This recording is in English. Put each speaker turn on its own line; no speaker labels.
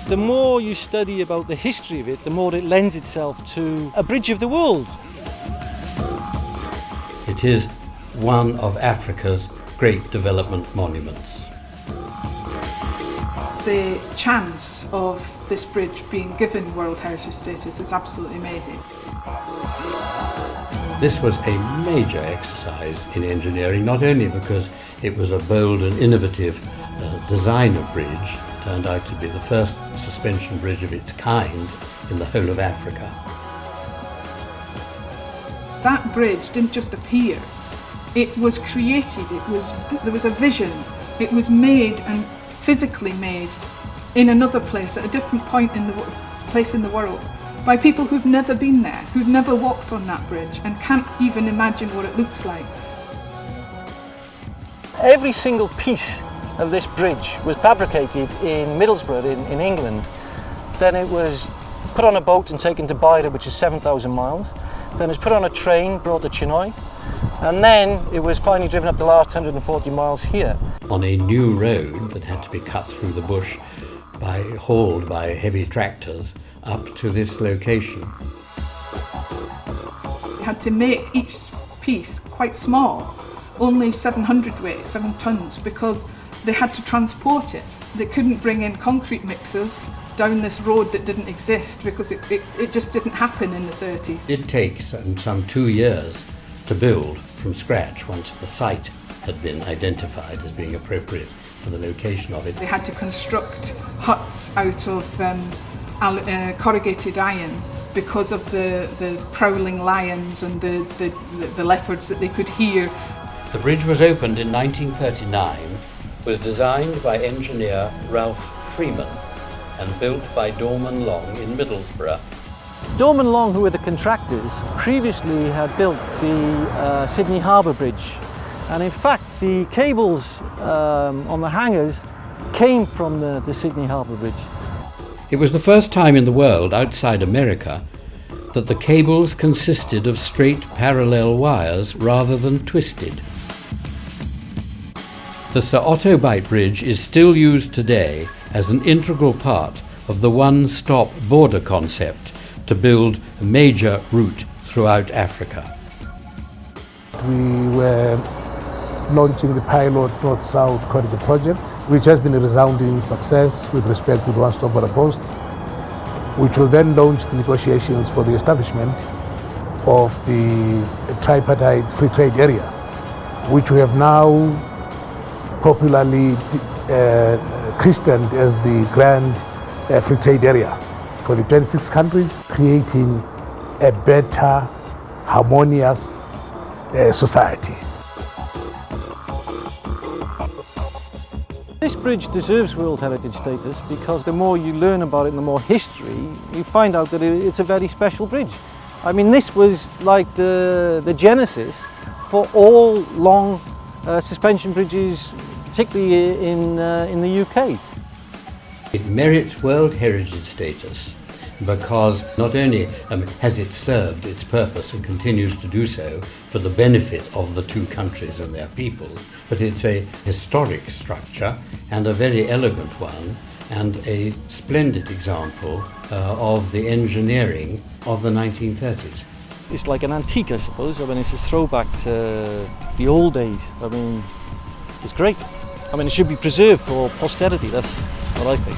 The more you study about the history of it, the more it lends itself to a bridge of the world.
It is one of Africa's great development monuments.
The chance of this bridge being given World Heritage status is absolutely amazing.
This was a major exercise in engineering, not only because it was a bold and innovative design of bridge, turned out to be the first suspension bridge of its kind in the whole of Africa.
That bridge didn't just appear, it was created, there was a vision, it was made and physically made in another place at a different point in the place in the world by people who've never been there, who've never walked on that bridge and can't even imagine what it looks like.
Every single piece of this bridge was fabricated in Middlesbrough in England. Then it was put on a boat and taken to Beira, which is 7,000 miles. Then it was put on a train, brought to Chennai, and then it was finally driven up the last 140 miles here.
On a new road that had to be cut through the bush, hauled by heavy tractors up to this location.
We had to make each piece quite small, only 700 weight, 7 tons, because they had to transport it. They couldn't bring in concrete mixers down this road that didn't exist because it just didn't happen in the 30s.
It takes some 2 years to build from scratch once the site had been identified as being appropriate for the location of it.
They had to construct huts out of corrugated iron because of the prowling lions and the leopards that they could hear.
The bridge was opened in 1939, was designed by engineer Ralph Freeman and built by Dorman Long in Middlesbrough.
Dorman Long, who were the contractors, previously had built the Sydney Harbour Bridge. And in fact, the cables on the hangars came from the Sydney Harbour Bridge.
It was the first time in the world outside America that the cables consisted of straight parallel wires rather than twisted. The Sir Otto Beit Bridge is still used today as an integral part of the one-stop border concept to build a major route throughout Africa.
We were launching the pilot North-South Corridor project, which has been a resounding success with respect to the one-stop border post, which will then launch the negotiations for the establishment of the tripartite free trade area, which we have now popularly christened as the Grand Free Trade Area for the 26 countries, creating a better, harmonious society.
This bridge deserves World Heritage status because the more you learn about it and the more history, you find out that it's a very special bridge. I mean, this was like the genesis for all long suspension bridges, particularly in the UK.
It merits World Heritage status because not only has it served its purpose and continues to do so for the benefit of the two countries and their peoples, but it's a historic structure and a very elegant one and a splendid example of the engineering of the 1930s.
It's like an antique, I suppose. I mean, it's a throwback to the old days. I mean, it's great. I mean, it should be preserved for posterity, that's what I think.